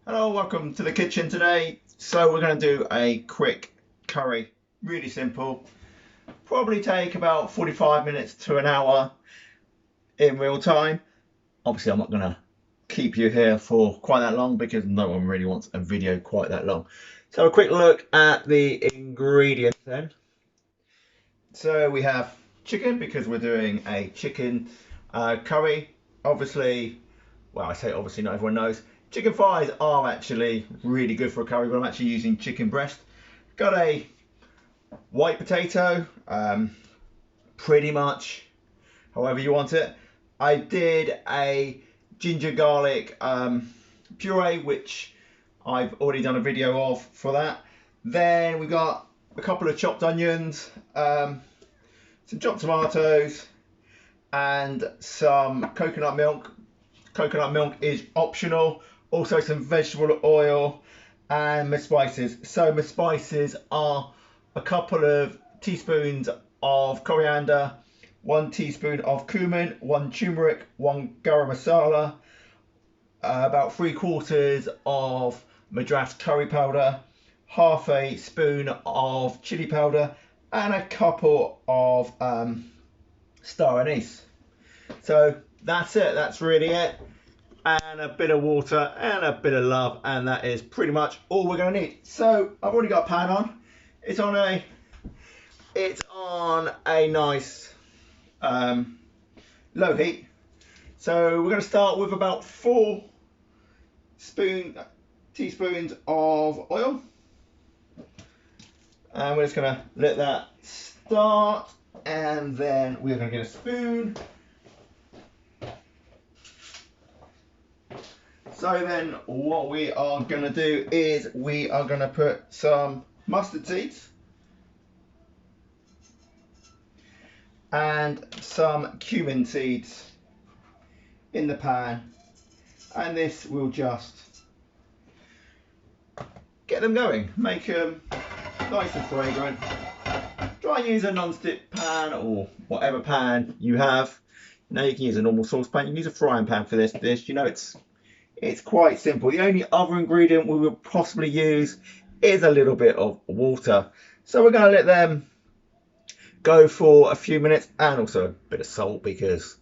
Hello, welcome to the kitchen today. So we're going to do a quick curry, really simple. Probably take about 45 minutes to an hour in real time. Obviously I'm not going to keep you here for quite that long because no one really wants a video quite that long. So a quick look at the ingredients then. So we have chicken because we're doing a chicken curry. Obviously, well, I say obviously, not everyone knows. Chicken thighs are actually really good for a curry, but I'm actually using chicken breast. Got a white potato, pretty much however you want it. I did a ginger garlic puree, which I've already done a video of for that. Then we got a couple of chopped onions, some chopped tomatoes, and some coconut milk. Coconut milk is optional. Also some vegetable oil and my spices. So my spices are a couple of teaspoons of coriander, 1 teaspoon of cumin, 1 turmeric, 1 garam masala, about 3/4 of Madras curry powder, half a spoon of chili powder, and a couple of star anise. So that's it, that's really it. And a bit of water and a bit of love, and that is pretty much all we're going to need. So I've already got a pan on. It's on a nice low heat. So we're going to start with about 4 teaspoons of oil, and we're just going to let that start, and then we're going to get a spoon. So then what we are going to do is we are going to put some mustard seeds and some cumin seeds in the pan, and this will just get them going, make them nice and fragrant. Try and use a non-stick pan or whatever pan you have. Now you can use a normal saucepan, you can use a frying pan for this dish. You know, it's quite simple. The only other ingredient we would possibly use is a little bit of water. So we're going to let them go for a few minutes, and also a bit of salt because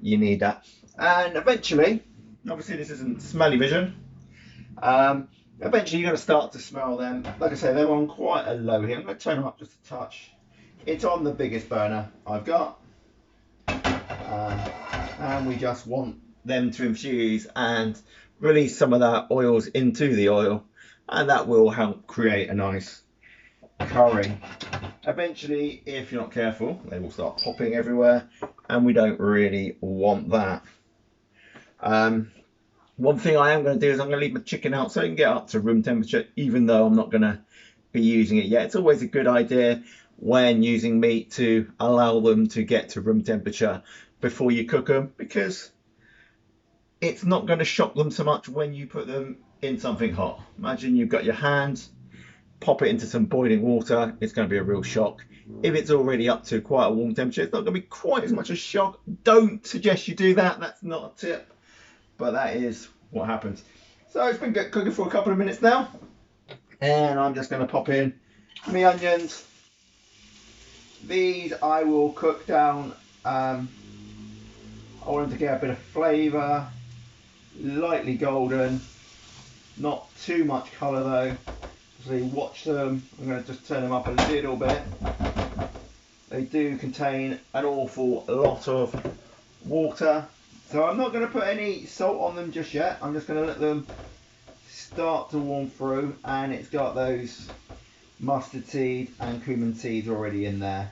you need that. And eventually, obviously this isn't smelly vision, eventually you're going to start to smell them. Like I say, they're on quite a low heat. I'm going to turn them up just a touch. It's on the biggest burner I've got, and we just want them to infuse and release some of that oils into the oil, and that will help create a nice curry. Eventually, if you're not careful, they will start popping everywhere, and we don't really want that. One thing I am going to do is I'm going to leave my chicken out so it can get up to room temperature, even though I'm not going to be using it yet. It's always a good idea when using meat to allow them to get to room temperature before you cook them, because it's not going to shock them so much when you put them in something hot. Imagine you've got your hands, pop it into some boiling water, it's going to be a real shock. If it's already up to quite a warm temperature, it's not going to be quite as much a shock. Don't suggest you do that, that's not a tip, but that is what happens. So it's been cooking for a couple of minutes now, and I'm just going to pop in my onions. These I will cook down. I want them to get a bit of flavour, lightly golden, not too much colour though. So you watch them. I'm going to just turn them up a little bit. They do contain an awful lot of water, so I'm not going to put any salt on them just yet. I'm just going to let them start to warm through, and it's got those mustard seeds and cumin seeds already in there.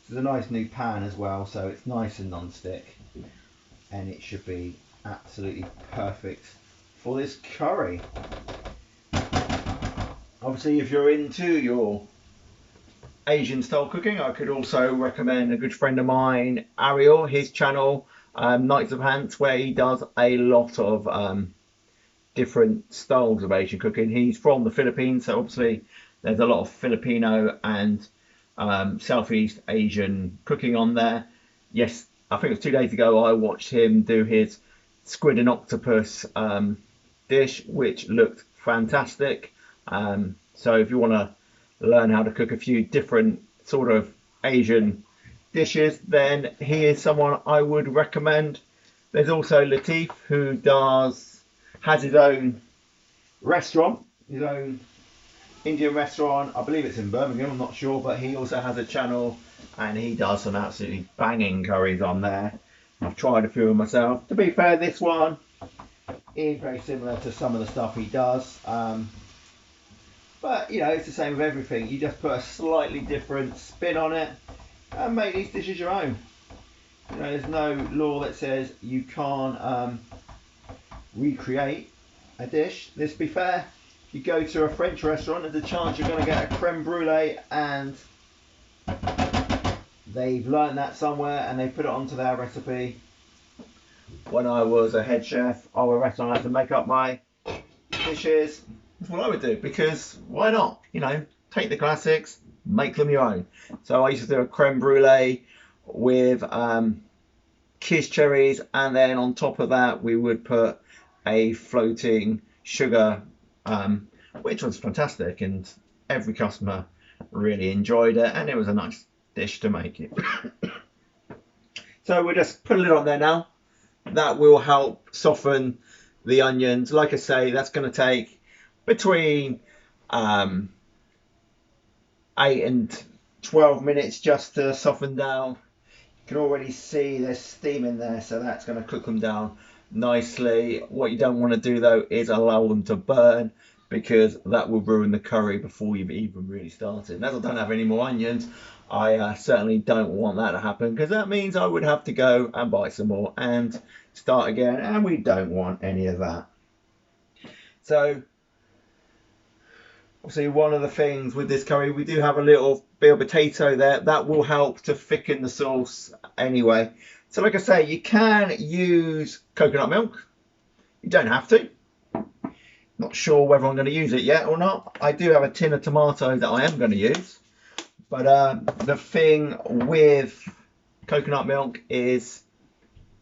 It's a nice new pan as well, so it's nice and non-stick, and it should be absolutely perfect for this curry. Obviously, if you're into your Asian style cooking, I could also recommend a good friend of mine, Ariel, his channel, Nights of Hants, where he does a lot of different styles of Asian cooking. He's from the Philippines, so obviously there's a lot of Filipino and Southeast Asian cooking on there. Yes, I think it was 2 days ago I watched him do his squid and octopus dish which looked fantastic. So if you want to learn how to cook a few different sort of Asian dishes, then he is someone I would recommend. There's also Latif, who has his own restaurant, his own Indian restaurant. I believe it's in Birmingham, I'm not sure, but he also has a channel and he does some absolutely banging curries on there. I've tried a few of myself. To be fair, this one is very similar to some of the stuff he does. But, you know, it's the same with everything. You just put a slightly different spin on it and make these dishes your own. You know, there's no law that says you can't recreate a dish. Let's be fair. If you go to a French restaurant, there's a chance you're going to get a creme brulee, and they've learned that somewhere and they put it onto their recipe. When I was a head chef of a restaurant, I had to make up my dishes. That's what I would do, because why not? You know, take the classics, make them your own. So I used to do a creme brulee with kiss cherries, and then on top of that we would put a floating sugar, which was fantastic, and every customer really enjoyed it, and it was a nice dish to make it. So we'll just put a lid on there now. That will help soften the onions. Like I say, that's going to take between 8 and 12 minutes just to soften down. You can already see there's steam in there, so that's going to cook them down nicely. What you don't want to do though is allow them to burn, because that will ruin the curry before you've even really started. And as I don't have any more onions, I certainly don't want that to happen, because that means I would have to go and buy some more and start again, and we don't want any of that. So obviously, one of the things with this curry, we do have a little bit of potato there. That will help to thicken the sauce anyway. So like I say, you can use coconut milk. You don't have to. Not sure whether I'm going to use it yet or not. I do have a tin of tomatoes that I am going to use. But the thing with coconut milk is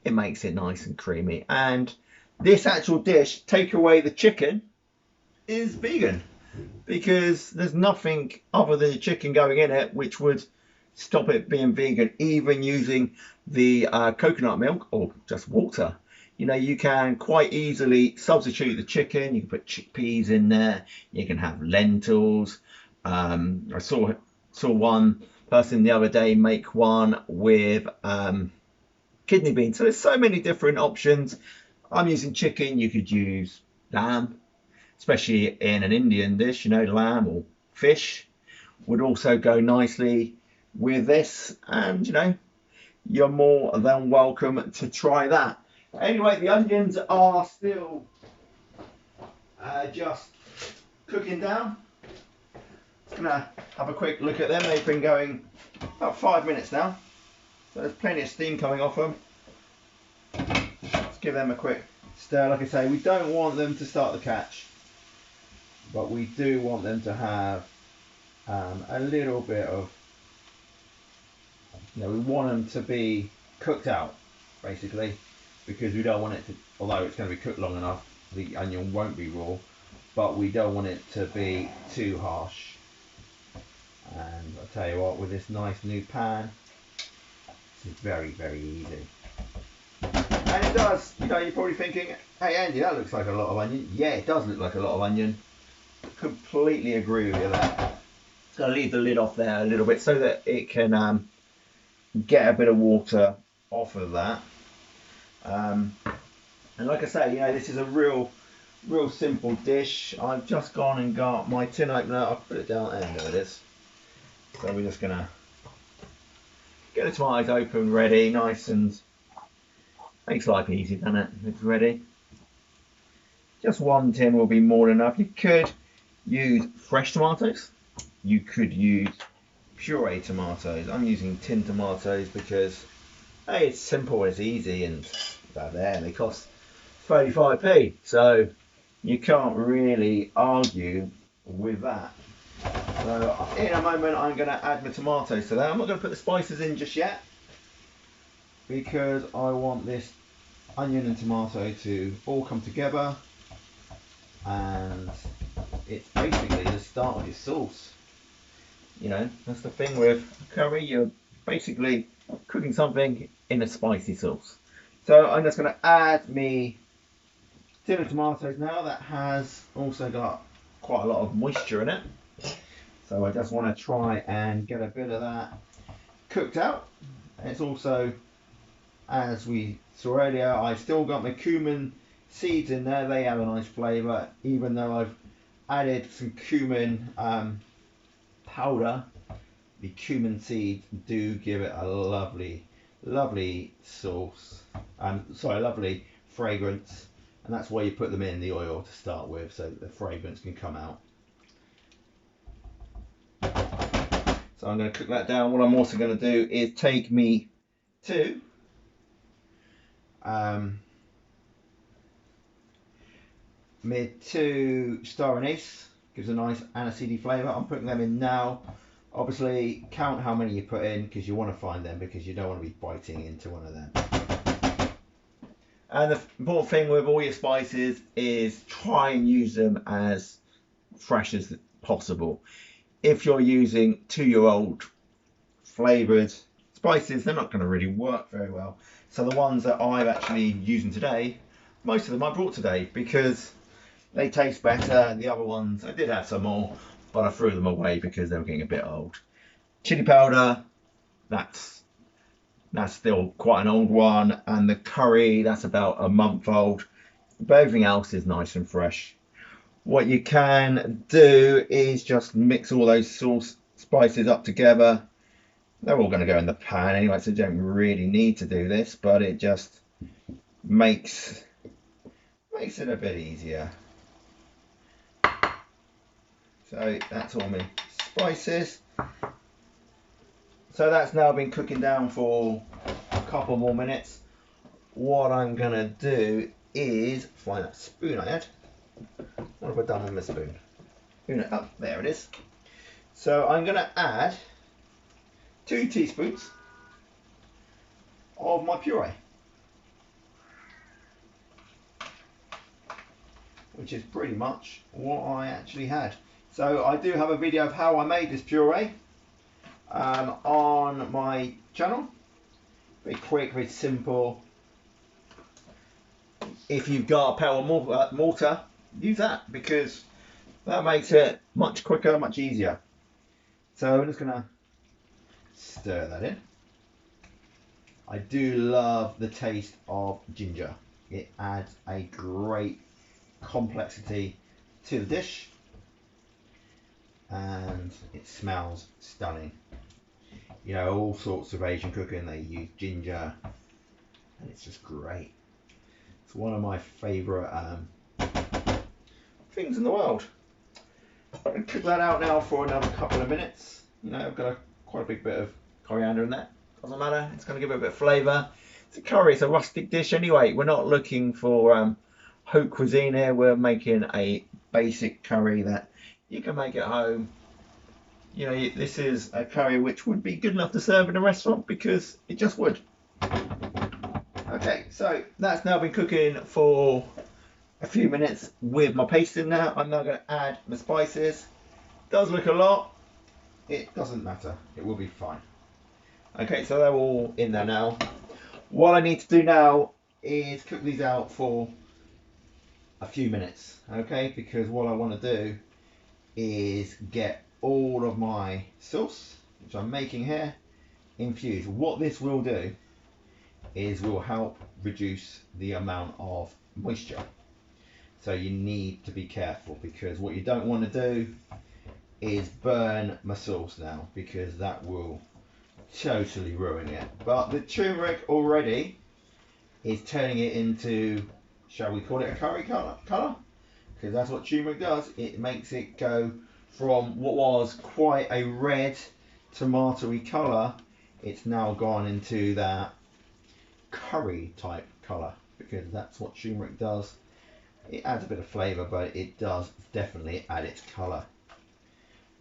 it makes it nice and creamy. And this actual dish, take away the chicken, is vegan, because there's nothing other than the chicken going in it which would stop it being vegan, even using the coconut milk or just water. You know, you can quite easily substitute the chicken. You can put chickpeas in there. You can have lentils. I saw one person the other day make one with kidney beans. So there's so many different options. I'm using chicken. You could use lamb, especially in an Indian dish. You know, lamb or fish would also go nicely with this, and you know, you're more than welcome to try that. Anyway, the onions are still just cooking down. Just gonna have a quick look at them. They've been going about 5 minutes now, so there's plenty of steam coming off them. Let's give them a quick stir. Like I say, we don't want them to start the catch, but we do want them to have a little bit of, you know, we want them to be cooked out, basically, because we don't want it to, although it's going to be cooked long enough, the onion won't be raw, but we don't want it to be too harsh. And I'll tell you what, with this nice new pan, this is very, very easy. And it does, you know, you're probably thinking, hey Andy, that looks like a lot of onion. Yeah, it does look like a lot of onion. Completely agree with you there. Just going to leave the lid off there a little bit so that it can get a bit of water off of that. And like I say, you know, this is a real simple dish. I've just gone and got my tin opener. I'll put it down there. There it is. So we're just going to get the tomatoes open, ready, nice, and makes life easy, doesn't it? It's ready. Just one tin will be more than enough. You could use fresh tomatoes. You could use puree tomatoes. I'm using tin tomatoes because, hey, it's simple, it's easy, and about there, they cost 35p. So you can't really argue with that. So in a moment, I'm going to add my tomatoes to that. I'm not going to put the spices in just yet, because I want this onion and tomato to all come together. and it's basically the start of your sauce. You know, that's the thing with curry, you're basically cooking something in a spicy sauce. So I'm just going to add me tin of tomatoes now. That has also got quite a lot of moisture in it. So I just want to try and get a bit of that cooked out. It's also, as we saw earlier, I've still got my cumin seeds in there. They have a nice flavour, even though I've added some cumin powder. The cumin seeds do give it a lovely, lovely sauce. Lovely fragrance, and that's why you put them in the oil to start with, so that the fragrance can come out. So I'm going to cook that down. What I'm also going to do is take me two star anise, gives a nice aniseedy flavour. I'm putting them in now. Obviously count how many you put in, because you want to find them, because you don't want to be biting into one of them. And the important thing with all your spices is try and use them as fresh as possible. If you're using 2-year-old flavoured spices, they're not going to really work very well. So the ones that I'm actually using today, most of them I brought today because they taste better. The other ones, I did have some more, but I threw them away because they were getting a bit old. Chili powder, that's still quite an old one, and the curry, that's about a month old, but everything else is nice and fresh. What you can do is just mix all those sauce spices up together. They're all going to go in the pan anyway, so you don't really need to do this, but it just makes it a bit easier. So that's all my spices. So that's now been cooking down for a couple more minutes. What I'm going to do is find that spoon I had. What have I done with my spoon? Oh, there it is. So I'm going to add 2 teaspoons of my puree, which is pretty much what I actually had. So I do have a video of how I made this puree on my channel. Very quick, very simple. If you've got a power mortar, use that, because that makes it much quicker, much easier. So I'm just going to stir that in. I do love the taste of ginger. It adds a great complexity to the dish, and it smells stunning. You know, all sorts of Asian cooking, they use ginger, and it's just great. It's one of my favourite things in the world. I'm going to cook that out now for another couple of minutes. You know, I've got quite a big bit of coriander in there. Doesn't matter, it's going to give it a bit of flavour. It's a curry, it's a rustic dish anyway. We're not looking for haute cuisine here. We're making a basic curry that you can make at home. You know, this is a curry which would be good enough to serve in a restaurant, because it just would. Okay, so that's now been cooking for a few minutes with my paste in there. I'm now going to add the spices. Does look a lot. It doesn't matter. It will be fine. Okay, so they're all in there now. What I need to do now is cook these out for a few minutes, okay? Because what I want to do is get all of my sauce, which I'm making here, infused. What this will do is will help reduce the amount of moisture. So you need to be careful, because what you don't want to do is burn my sauce now, because that will totally ruin it. But the turmeric already is turning it into, shall we call it a curry colour? Because that's what turmeric does. It makes it go from what was quite a red tomatoey colour, it's now gone into that curry type colour, because that's what turmeric does. It adds a bit of flavour, but it does definitely add its colour.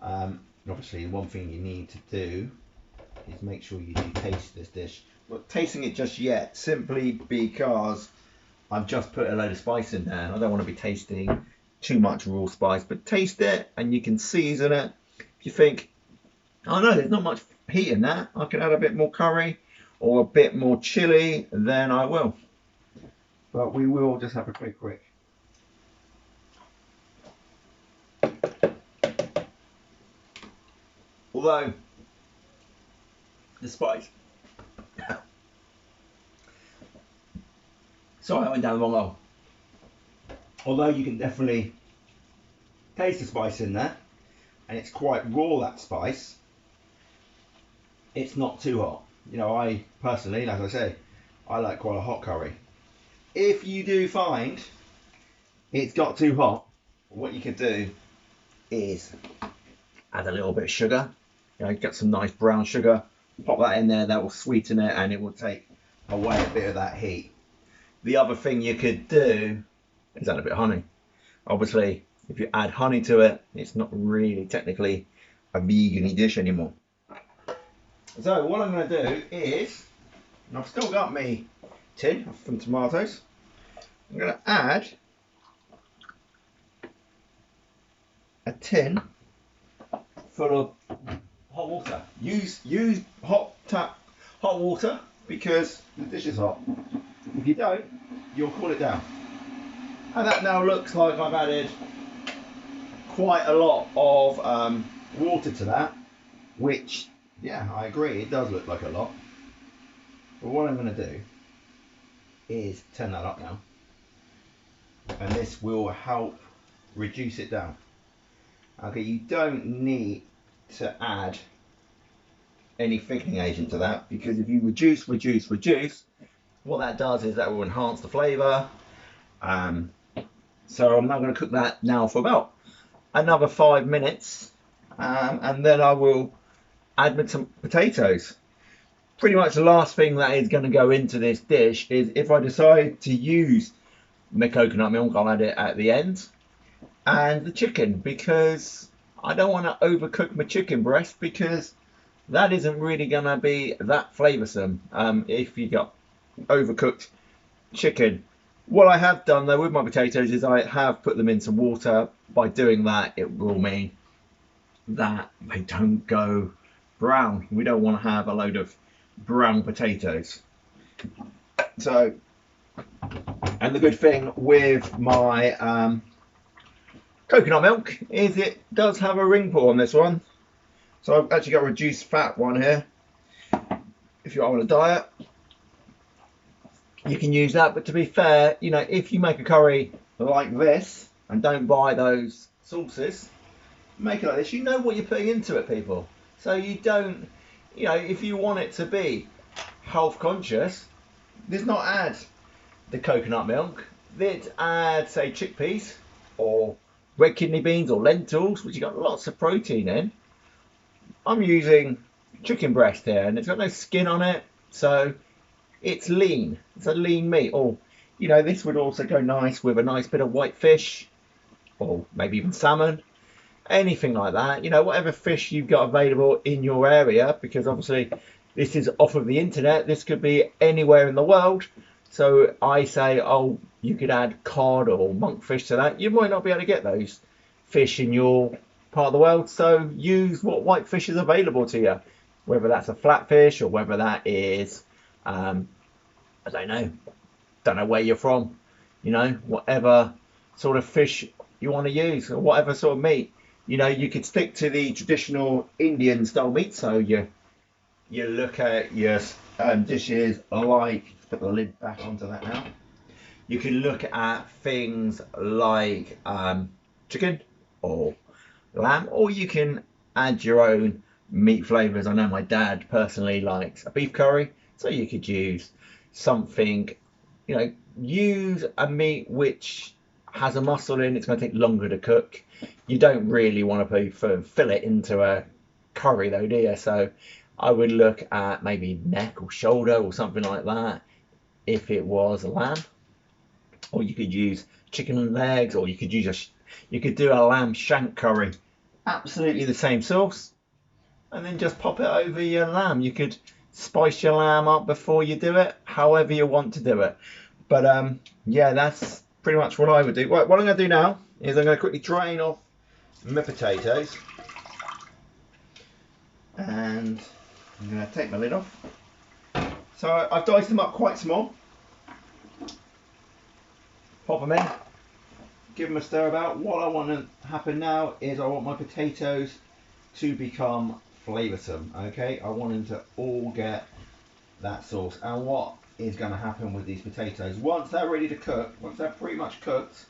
Obviously, one thing you need to do is make sure you do taste this dish. Not tasting it just yet, simply because I've just put a load of spice in there. I don't want to be tasting too much raw spice, but taste it and you can season it. If you think, oh no, there's not much heat in that, I can add a bit more curry or a bit more chili, then I will. But we will just have a quick. Although the spice, sorry, I went down the wrong hole. Although you can definitely taste the spice in there, and it's quite raw, that spice, it's not too hot. You know, I personally, as I say, I like quite a hot curry. If you do find it's got too hot, what you could do is add a little bit of sugar. You know, get some nice brown sugar, pop that in there, that will sweeten it and it will take away a bit of that heat. The other thing you could do is add a bit of honey. Obviously, if you add honey to it, it's not really technically a vegan-y dish anymore. So what I'm going to do is, and I've still got my tin of some tomatoes, I'm going to add a tin full of hot water. Use hot water because the dish is hot. If you don't, you'll cool it down. And that now looks like I've added quite a lot of water to that, which, yeah, I agree, it does look like a lot. But what I'm going to do is turn that up now, and this will help reduce it down. Okay, you don't need to add any thickening agent to that, because if you reduce, what that does is that will enhance the flavour. So I'm now going to cook that now for about another 5 minutes, and then I will add some potatoes. Pretty much the last thing that is going to go into this dish is if I decide to use my coconut milk, I'll add it at the end, and the chicken, because I don't want to overcook my chicken breast, because that isn't really going to be that flavoursome if you got overcooked chicken. What I have done though with my potatoes is I have put them in some water. By doing that, it will mean that they don't go brown. We don't want to have a load of brown potatoes. So, and the good thing with my coconut milk is it does have a ring pull on this one. So I've actually got a reduced fat one here. If you're on a diet, you can use that. But to be fair, you know, if you make a curry like this and don't buy those sauces, make it like this. You know what you're putting into it, people. So you don't, you know, if you want it to be health conscious, let's not add the coconut milk. Let's add, say, chickpeas or red kidney beans or lentils, which you got lots of protein in. I'm using chicken breast here, and it's got no skin on it, so it's lean. It's a lean meat. Or, you know, this would also go nice with a nice bit of white fish, or maybe even salmon, anything like that. You know, whatever fish you've got available in your area, because obviously this is off of the internet. This could be anywhere in the world. So I say, oh, you could add cod or monkfish to that. You might not be able to get those fish in your part of the world, so use what white fish is available to you, whether that's a flatfish or whether that is I don't know where you're from, you know, whatever sort of fish you want to use or whatever sort of meat. You know, you could stick to the traditional Indian style meat, so you look at your dishes like, put the lid back onto that now, you can look at things like chicken or lamb, or you can add your own meat flavors. I know my dad personally likes a beef curry, so you could use something, you know, use a meat which has a muscle in. It's going to take longer to cook. You don't really want to fill it into a curry though, do you? So I would look at maybe neck or shoulder or something like that if it was a lamb, or you could use chicken legs, or you could use you could do a lamb shank curry, absolutely the same sauce, and then just pop it over your lamb. You could spice your lamb up before you do it, however you want to do it. But yeah, that's pretty much what I would do. Right, what I'm going to do now is I'm going to quickly drain off my potatoes, and I'm going to take my lid off. So I've diced them up quite small. Pop them in, give them a stir about. What I want to happen now is I want my potatoes to become flavoursome. Okay, I want them to all get that sauce. And what is going to happen with these potatoes, once they're ready to cook, once they're pretty much cooked,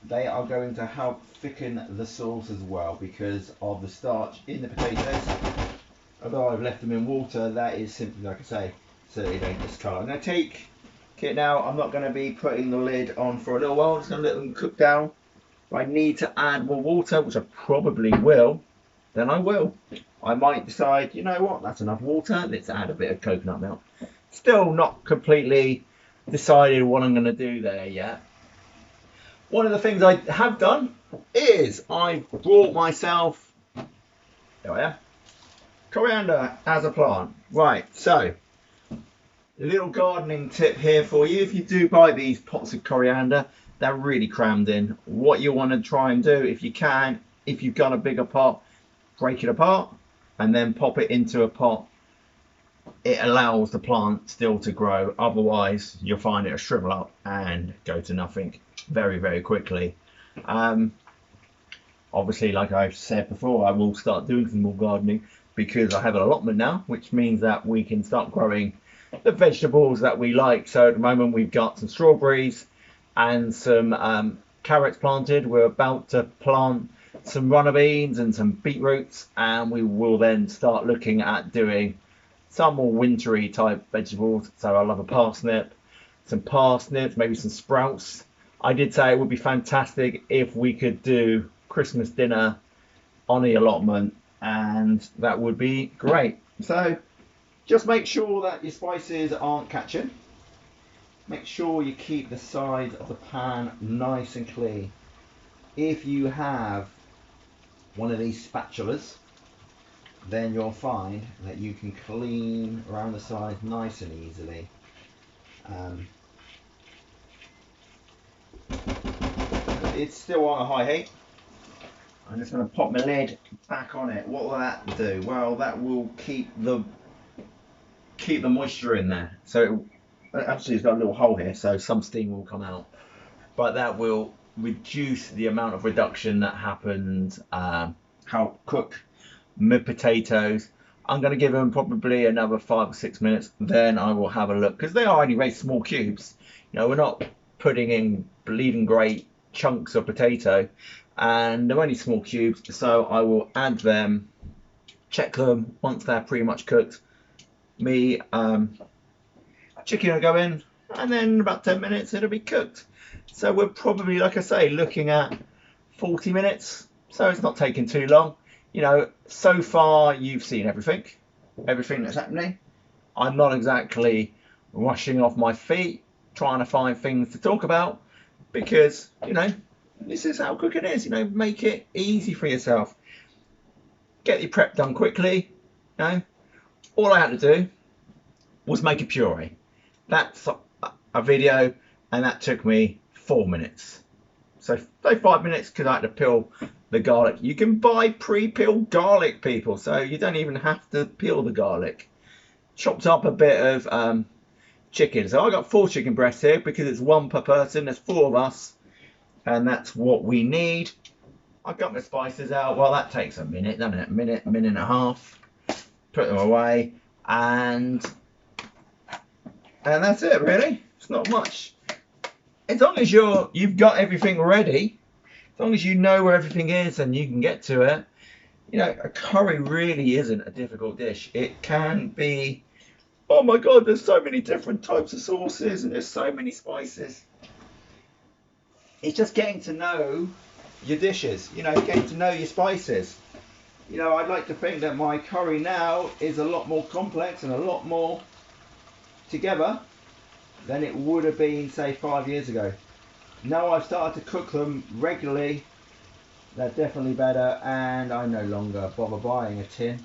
they are going to help thicken the sauce as well because of the starch in the potatoes. Although I've left them in water, that is simply, like I say, so they don't discolour. I'm going to take it now. I'm not going to be putting the lid on for a little while. I'm just going to let them cook down. If I need to add more water, which I probably will, then I will. I might decide, you know what, that's enough water, let's add a bit of coconut milk. Still not completely decided what I'm going to do there yet. One of the things I have done is I brought myself, there I am, coriander as a plant. Right, so a little gardening tip here for you. If you do buy these pots of coriander, they're really crammed in. What you want to try and do, if you can, if you've got a bigger pot, break it apart and then pop it into a pot. It allows the plant still to grow. Otherwise, you'll find it'll shrivel up and go to nothing very, very quickly. Obviously, like I've said before, I will start doing some more gardening because I have an allotment now, which means that we can start growing the vegetables that we like. So at the moment, we've got some strawberries and some carrots planted. We're about to plant some runner beans and some beetroots, and we will then start looking at doing some more wintry type vegetables. So I'll have a parsnip, some parsnips, maybe some sprouts. I did say it would be fantastic if we could do Christmas dinner on the allotment, and that would be great. So just make sure that your spices aren't catching. Make sure you keep the sides of the pan nice and clean. If you have one of these spatulas, then you'll find that you can clean around the sides nice and easily. It's still on a high heat. I'm just going to pop my lid back on it. What will that do? Well, that will keep the moisture in there. So actually, it's got a little hole here, so some steam will come out. But that will reduce the amount of reduction that happens. How cook my potatoes. I'm going to give them probably another 5 or 6 minutes. Then I will have a look because they are only very small cubes. You know, we're not putting in bleeding great chunks of potato, and they're only small cubes. So I will add them, check them once they're pretty much cooked. Chicken will go in, and then in about 10 minutes it'll be cooked. So we're probably, like I say, looking at 40 minutes. So it's not taking too long. You know, so far you've seen everything that's happening. I'm not exactly rushing off my feet trying to find things to talk about because, you know, this is how cooking is. You know, make it easy for yourself. Get your prep done quickly. You know, all I had to do was make a puree. That's a video, and that took me 4 minutes. So 5 minutes because I had to peel the garlic. You can buy pre-peeled garlic, people, so you don't even have to peel the garlic. Chopped up a bit of chicken. So I got 4 chicken breasts here because it's 1 per person. There's 4 of us, and that's what we need. I got my spices out. Well, that takes a minute, doesn't it? Minute and a half. Put them away, and that's it, really. It's not much. As long as you've got everything ready, as long as you know where everything is and you can get to it, you know, a curry really isn't a difficult dish. It can be, oh my God, there's so many different types of sauces and there's so many spices. It's just getting to know your dishes, you know, getting to know your spices. You know, I'd like to think that my curry now is a lot more complex and a lot more together than it would have been, say, 5 years ago. Now I've started to cook them regularly, they're definitely better, and I no longer bother buying a tin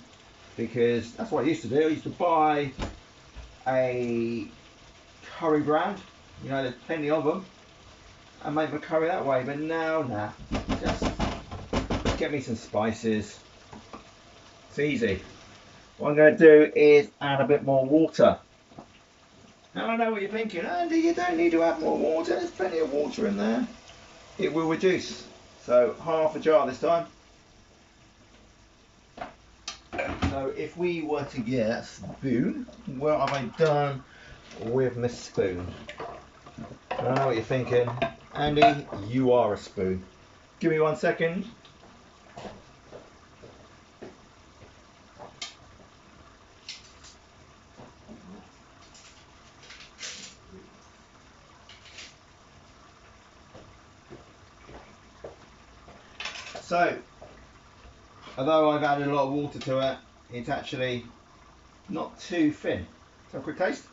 because that's what I used to do. I used to buy a curry brand, you know, there's plenty of them, and make my curry that way. But now, nah, just get me some spices. It's easy. What I'm going to do is add a bit more water. Now I know what you're thinking, Andy, you don't need to add more water. There's plenty of water in there. It will reduce. So half a jar this time. So if we were to get a spoon, what have I done with my spoon? I know what you're thinking. Andy, you are a spoon. Give me 1 second. So, although I've added a lot of water to it, it's actually not too thin. So a quick taste.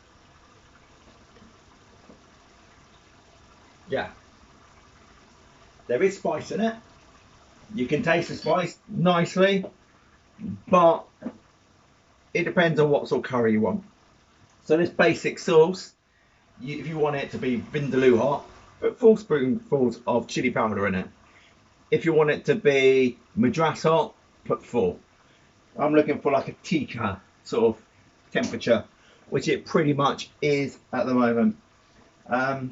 Yeah. There is spice in it. You can taste the spice nicely, but it depends on what sort of curry you want. So this basic sauce, if you want it to be vindaloo hot, put 4 spoonfuls of chili powder in it. If you want it to be madras hot, put 4. I'm looking for like a tikka sort of temperature, which it pretty much is at the moment. So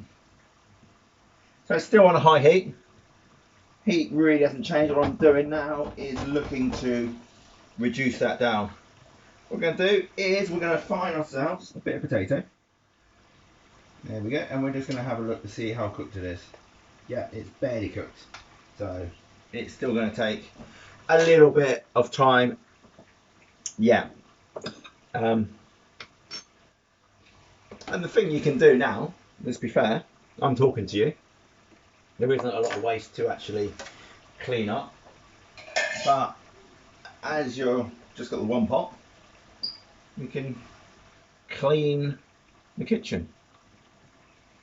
it's still on a high heat. Heat really hasn't changed. What I'm doing now is looking to reduce that down. What we're going to do is we're going to find ourselves a bit of potato. There we go, and we're just going to have a look to see how cooked it is. Yeah, it's barely cooked, so it's still going to take a little bit of time. Yeah. And the thing you can do now, let's be fair, I'm talking to you. There isn't a lot of waste to actually clean up, but as you're just got the one pot, you can clean the kitchen.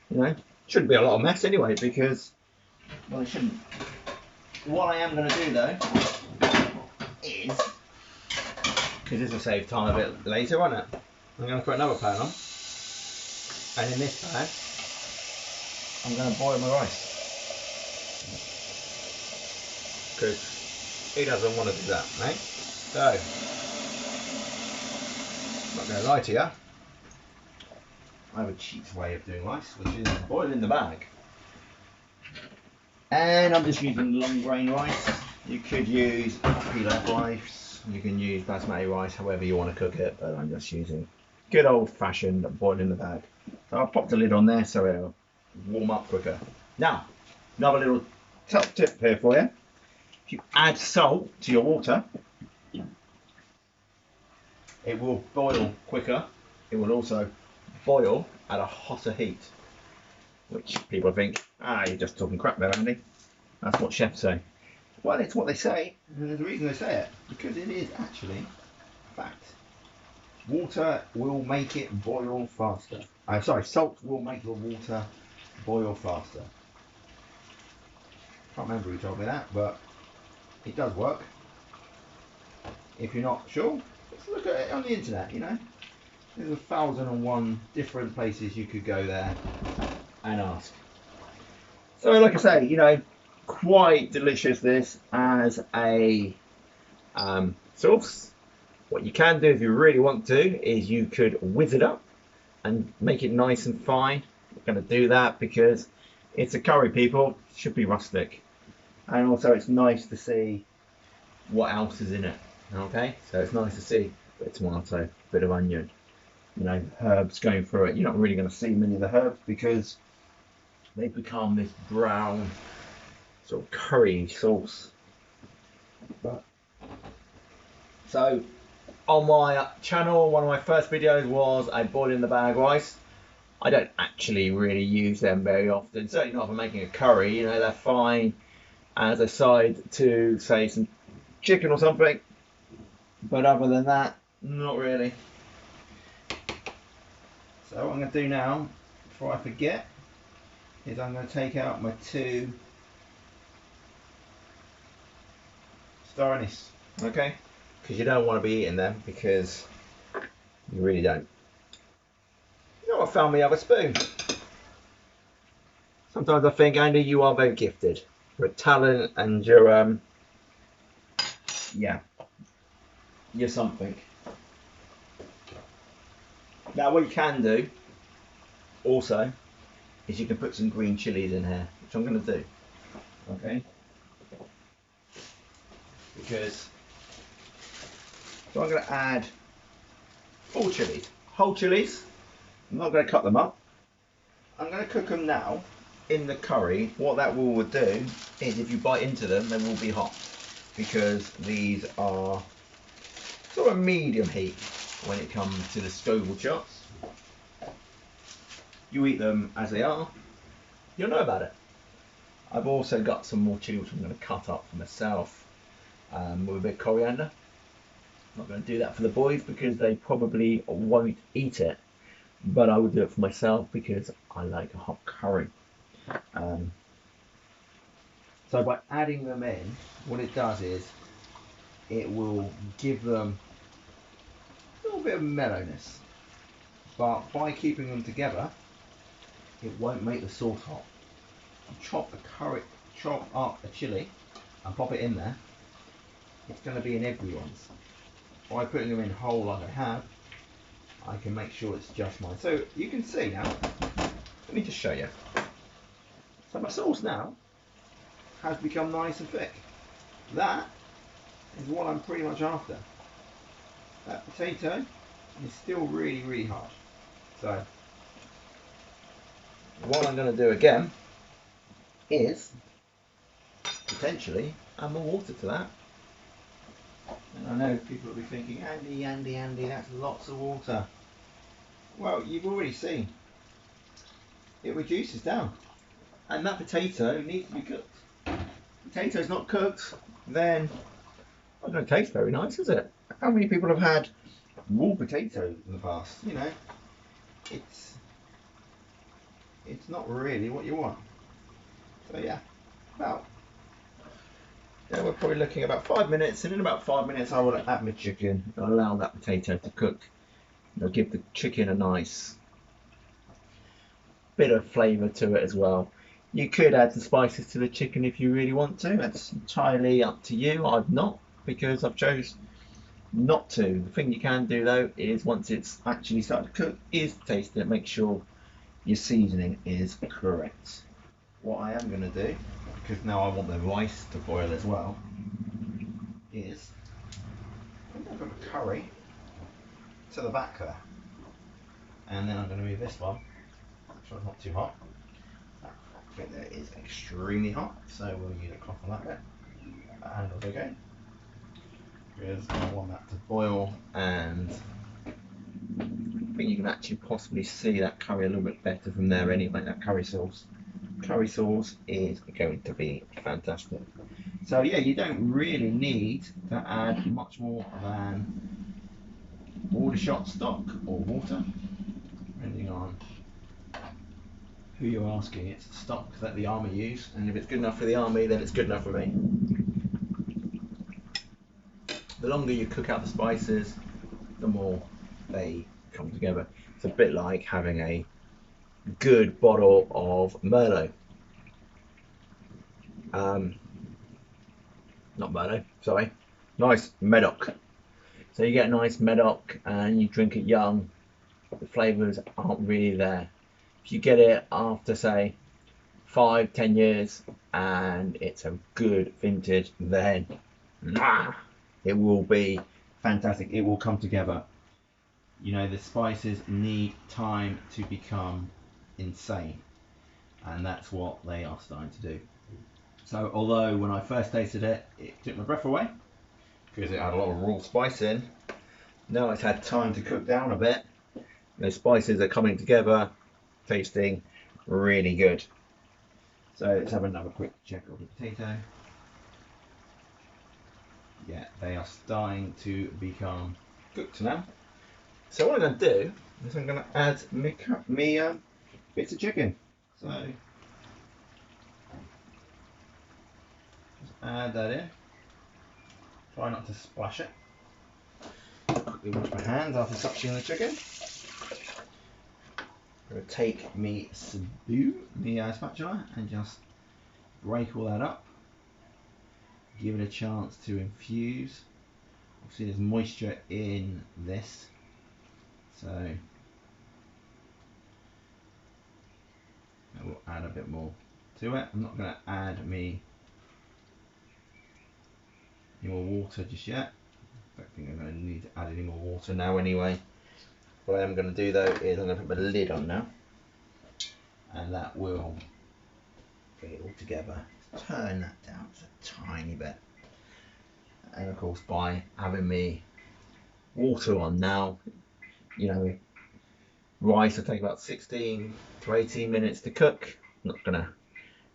You know, shouldn't be a lot of mess anyway, because, well, it shouldn't. What I am going to do though is, because this will save time a bit later, won't it? I'm going to put another pan on, and in this pan I'm going to boil my rice, because he doesn't want to do that, mate. So, I'm not going to lie to you, I have a cheap way of doing rice, which is boil in the bag. And I'm just using long grain rice. You could use pilaf rice, you can use basmati rice, however you want to cook it, but I'm just using good old fashioned boil in the bag. So I've popped the lid on there so it'll warm up quicker. Now, another little top tip here for you. If you add salt to your water, it will boil quicker. It will also boil at a hotter heat, which people think, you're just talking crap there, Andy. That's what chefs say. Well, it's what they say, and there's a reason they say it, because it is actually fact. Water will make it boil faster. Salt will make the water boil faster. Can't remember who told me that, but it does work. If you're not sure, let's look at it on the internet, you know. There's 1,001 different places you could go there and ask. So like I say, you know, quite delicious this as a sauce. What you can do if you really want to is you could whiz it up and make it nice and fine. We're going to do that because it's a curry, people. It should be rustic. And also it's nice to see what else is in it. Okay, so it's nice to see a bit of tomato, a bit of onion, you know, herbs going through it. You're not really going to see many of the herbs because they become this brown sort of curry sauce. But so on my channel, one of my first videos was a boil in the bag rice. I don't actually really use them very often, certainly not for making a curry. You know, they're fine as a side to, say, some chicken or something, but other than that, not really. So what I'm going to do now, before I forget, is I'm going to take out my 2 star anise, okay? Because you don't want to be eating them, because you really don't. You know what, I found me other spoon. Some Sometimes I think, Andy, you are very gifted. Your talent and your yeah, you're something. Now, what you can do also is you can put some green chilies in here, which I'm going to do. Okay. Because so I'm going to add 4 chilies, whole chilies. I'm not going to cut them up. I'm going to cook them now in the curry. What that will do is if you bite into them, they will be hot because these are sort of medium heat when it comes to the Scoville charts. You eat them as they are, you'll know about it. I've also got some more chili which I'm going to cut up for myself with a bit of coriander. I'm not going to do that for the boys because they probably won't eat it, but I will do it for myself because I like a hot curry. So by adding them in, what it does is it will give them a little bit of mellowness, but by keeping them together, it won't make the sauce hot. Chop up a chili and pop it in there, it's going to be in everyone's. By putting them in whole like I have, I can make sure it's just mine. So you can see now, let me just show you. So my sauce now has become nice and thick. That is what I'm pretty much after. That potato is still really hard. So what I'm going to do again is potentially add more water to that. And I know people will be thinking, Andy, that's lots of water. Well, you've already seen it reduces down, and that potato needs to be cooked. Potato's not cooked, then it's not going to taste very nice, is it? How many people have had raw potatoes in the past? You know, it's not really what you want. So yeah, we're probably looking at about 5 minutes, and in about 5 minutes I will add my chicken and allow that potato to cook. It'll give the chicken a nice bit of flavour to it as well. You could add some spices to the chicken if you really want to. That's entirely up to you. I've not, because I've chose not to. The thing you can do though is once it's actually started to cook is taste it. Make sure your seasoning is correct. What I am going to do, because now I want the rice to boil as well, is I'm going to put the curry to the back there, and then I'm going to move this one so it's not too hot. I think that is extremely hot, so we'll use a cloth on that bit and we'll go because I want that to boil, and I think you can actually possibly see that curry a little bit better from there anyway. That curry sauce is going to be fantastic. So yeah, you don't really need to add much more than Aldershot stock or water, depending on who you're asking. It's stock that the army use, and if it's good enough for the army, then it's good enough for me. The longer you cook out the spices, the more they come together. It's a bit like having a good bottle of Merlot. Not Merlot, sorry. Nice Medoc. So you get a nice Medoc and you drink it young, the flavours aren't really there. If you get it after, say, 5-10 years and it's a good vintage, then it will be fantastic. It will come together. You know, the spices need time to become insane, and that's what they are starting to do. So although when I first tasted it, it took my breath away because it had a lot of raw spice in, now it's had time to cook down a bit. Those spices are coming together, tasting really good. So let's have another quick check of the potato. Yeah, they are starting to become cooked now. So what I'm going to do is I'm going to add me bits of chicken. So just add that in. Try not to splash it. Quickly wash my hands after touching the chicken. I'm going to take me spatula and just break all that up. Give it a chance to infuse. Obviously there's moisture in this, so I will add a bit more to it. I'm not going to add any more water just yet. I don't think I'm going to need to add any more water now anyway. What I am going to do though is I'm going to put my lid on now, and that will get it all together. Turn that down just a tiny bit, and of course by having me water on now, you know, rice will take about 16 to 18 minutes to cook. I'm not going to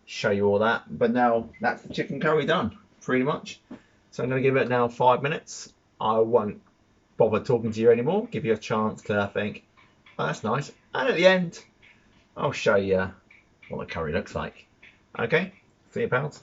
show you all that, but now that's the chicken curry done pretty much. So I'm going to give it now 5 minutes. I won't bother talking to you anymore, give you a chance to think, oh, that's nice, and at the end I'll show you what the curry looks like. Okay, see you pals.